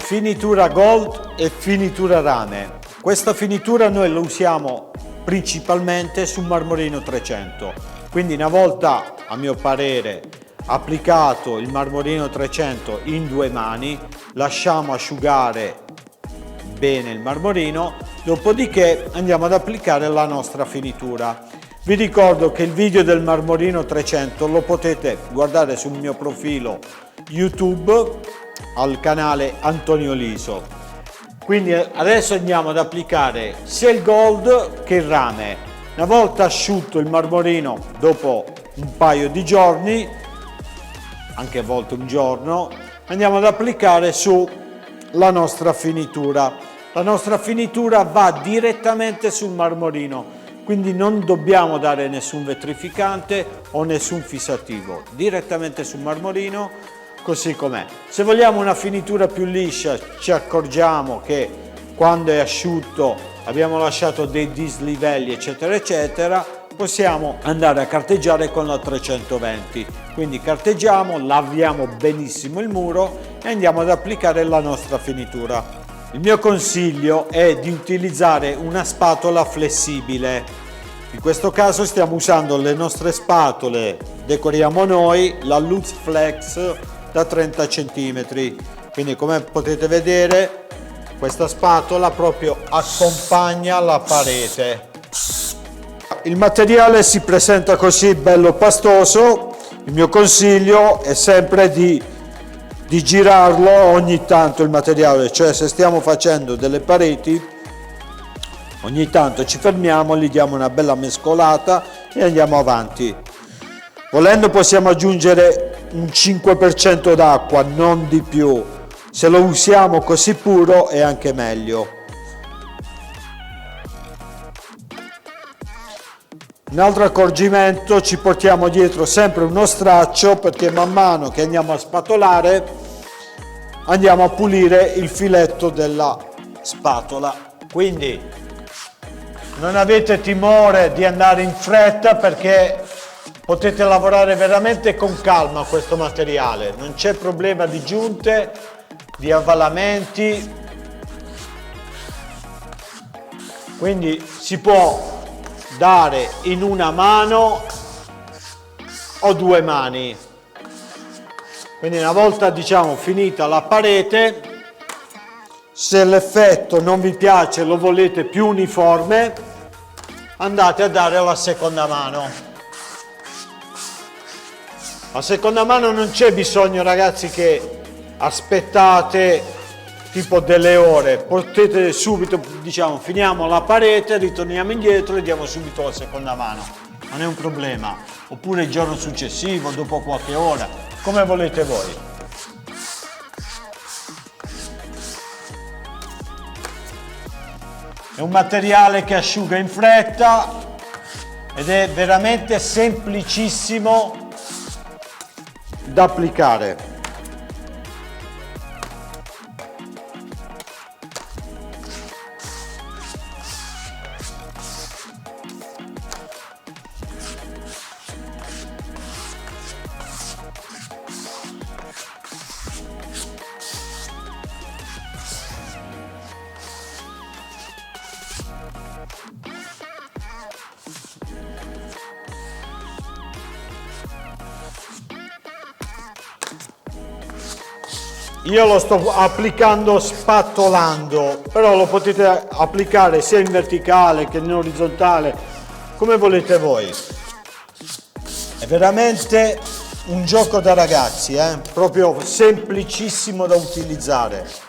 finitura gold e finitura rame. Questa finitura noi la usiamo principalmente sul marmorino 300, quindi una volta, a mio parere, applicato il marmorino 300 in 2 mani, lasciamo asciugare bene il marmorino, dopodiché andiamo ad applicare la nostra finitura. Vi ricordo che il video del marmorino 300 lo potete guardare sul mio profilo YouTube al canale Antonio Liso. Quindi adesso andiamo ad applicare sia il gold che il rame. Una volta asciutto il marmorino, dopo un paio di giorni, anche a volte un giorno, andiamo ad applicare su la nostra finitura. La nostra finitura va direttamente sul marmorino, quindi non dobbiamo dare nessun vetrificante o nessun fissativo, direttamente sul marmorino così com'è. Se vogliamo una finitura più liscia, ci accorgiamo che quando è asciutto abbiamo lasciato dei dislivelli eccetera eccetera, possiamo andare a carteggiare con la 320. Quindi carteggiamo, laviamo benissimo il muro e andiamo ad applicare la nostra finitura. Il mio consiglio è di utilizzare una spatola flessibile. In questo caso stiamo usando le nostre spatole, decoriamo noi, la Lutz Flex da 30 cm. Quindi come potete vedere questa spatola proprio accompagna la parete. Il materiale si presenta così bello pastoso. Il mio consiglio è sempre di girarlo ogni tanto il materiale, cioè se stiamo facendo delle pareti ogni tanto ci fermiamo, gli diamo una bella mescolata e andiamo avanti. Volendo possiamo aggiungere un 5% d'acqua, non di più. Se lo usiamo così puro è anche meglio. Un altro accorgimento, ci portiamo dietro sempre uno straccio, perché man mano che andiamo a spatolare andiamo a pulire il filetto della spatola. Quindi non avete timore di andare in fretta, perché potete lavorare veramente con calma questo materiale, non c'è problema di giunte, di avvalamenti, quindi si può dare in una mano o 2 mani. Quindi una volta finita la parete, se l'effetto non vi piace, lo volete più uniforme, andate a dare la seconda mano. La seconda mano non c'è bisogno, ragazzi, che aspettate tipo delle ore, potete subito, finiamo la parete, ritorniamo indietro e diamo subito la seconda mano, non è un problema, oppure il giorno successivo, dopo qualche ora, come volete voi. È un materiale che asciuga in fretta ed è veramente semplicissimo da applicare. Io lo sto applicando spatolando, però lo potete applicare sia in verticale che in orizzontale, come volete voi. È veramente un gioco da ragazzi, proprio semplicissimo da utilizzare.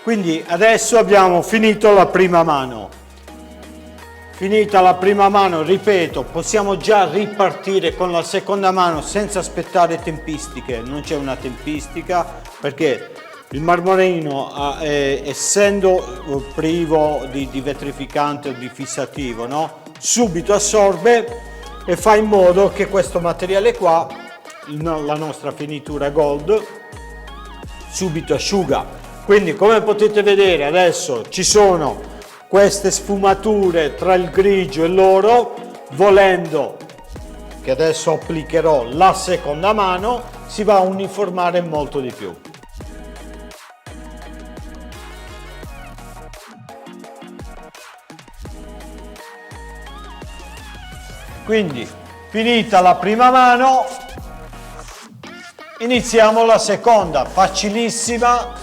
Quindi adesso abbiamo finito la prima mano. finita la prima mano, ripeto, possiamo già ripartire con la seconda mano senza aspettare tempistiche. Non c'è una tempistica perché il marmorino, essendo privo di vetrificante o di fissativo, no? Subito assorbe e fa in modo che questo materiale qua, la nostra finitura gold, subito asciuga. Quindi, come potete vedere, adesso ci sono queste sfumature tra il grigio e l'oro. Volendo, che adesso applicherò la seconda mano, si va a uniformare molto di più. Quindi, finita la prima mano, iniziamo la seconda, facilissima.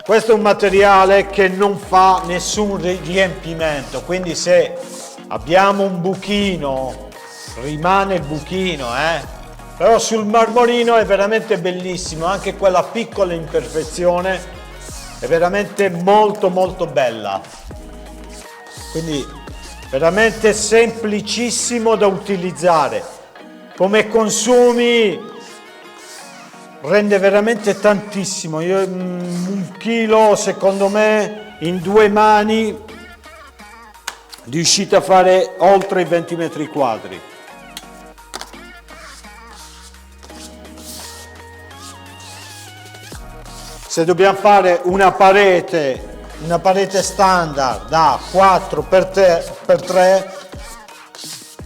Questo è un materiale che non fa nessun riempimento, quindi se abbiamo un buchino, rimane il buchino, però sul marmorino è veramente bellissimo, anche quella piccola imperfezione è veramente molto molto bella. Quindi veramente semplicissimo da utilizzare. Come consumi rende veramente tantissimo. Io un chilo, secondo me, in 2 mani riuscite a fare oltre i 20 metri quadri. Se dobbiamo fare una parete standard da 4x3,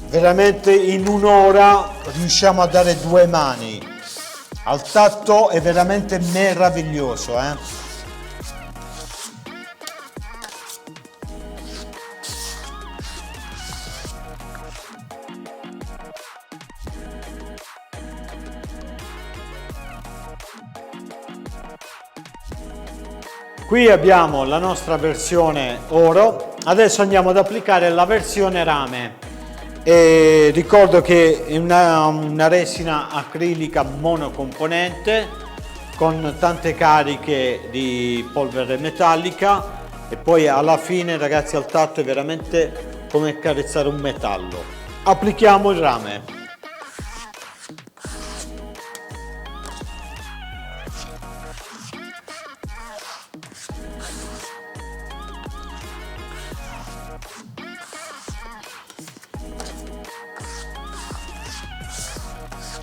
veramente in un'ora riusciamo a dare 2 mani. Al tatto è veramente meraviglioso, Qui abbiamo la nostra versione oro, adesso andiamo ad applicare la versione rame. E ricordo che è una resina acrilica monocomponente con tante cariche di polvere metallica e poi alla fine, ragazzi, al tatto è veramente come accarezzare un metallo. Applichiamo il rame.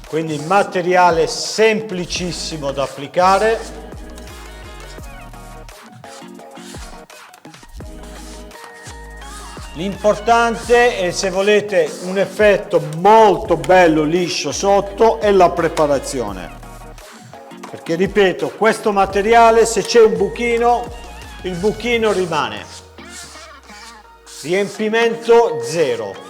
Quindi materiale semplicissimo da applicare. L'importante è, se volete un effetto molto bello liscio sotto, è la preparazione. Perché ripeto, questo materiale, se c'è un buchino, il buchino rimane. Riempimento zero.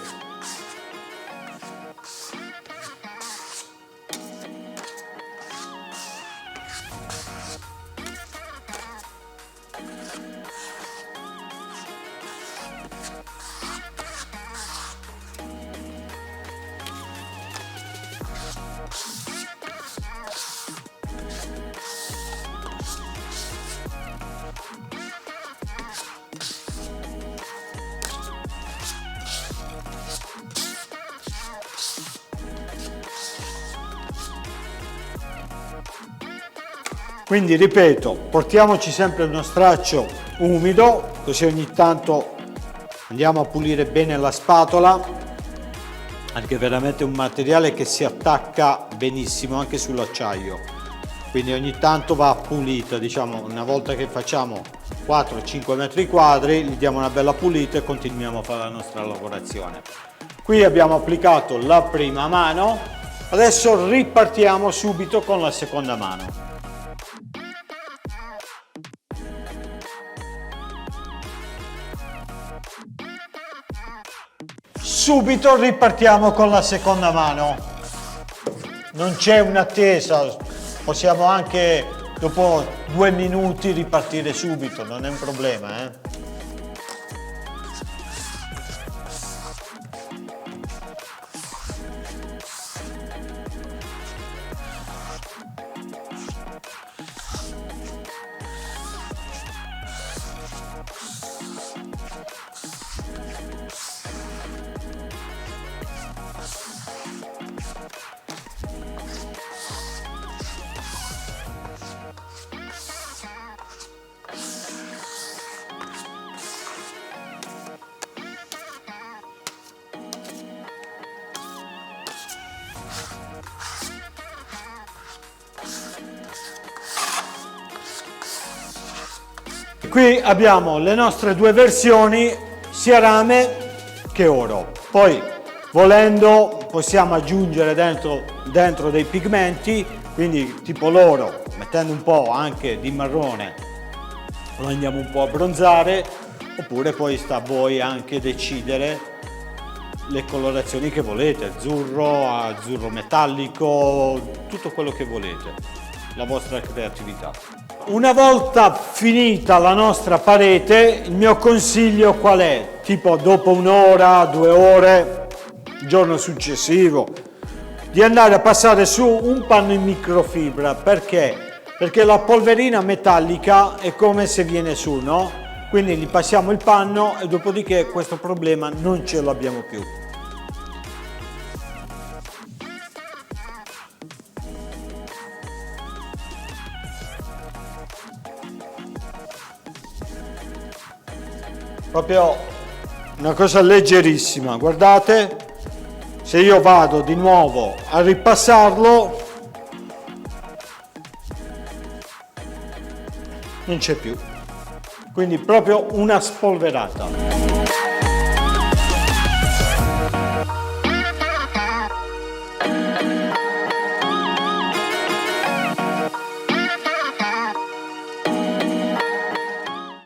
Quindi ripeto, portiamoci sempre uno straccio umido, così ogni tanto andiamo a pulire bene la spatola, perché è veramente un materiale che si attacca benissimo anche sull'acciaio. Quindi ogni tanto va pulito, diciamo, una volta che facciamo 4-5 metri quadri, gli diamo una bella pulita e continuiamo a fare la nostra lavorazione. Qui abbiamo applicato la prima mano, adesso ripartiamo subito con la seconda mano. Subito ripartiamo con la seconda mano, non c'è un'attesa, possiamo anche dopo 2 minuti ripartire subito, non è un problema, Qui abbiamo le nostre due versioni, sia rame che oro. Poi, volendo, possiamo aggiungere dentro dei pigmenti, quindi tipo l'oro, mettendo un po' anche di marrone, lo andiamo un po' a bronzare, oppure poi sta a voi anche decidere le colorazioni che volete, azzurro metallico, tutto quello che volete, la vostra creatività. Una volta finita la nostra parete, il mio consiglio qual è? Tipo dopo un'ora, 2 ore, il giorno successivo, di andare a passare su un panno in microfibra. Perché? Perché la polverina metallica è come se viene su, no? Quindi gli passiamo il panno e dopodiché questo problema non ce l'abbiamo più. Proprio una cosa leggerissima, guardate, se io vado di nuovo a ripassarlo non c'è più, quindi proprio una spolverata.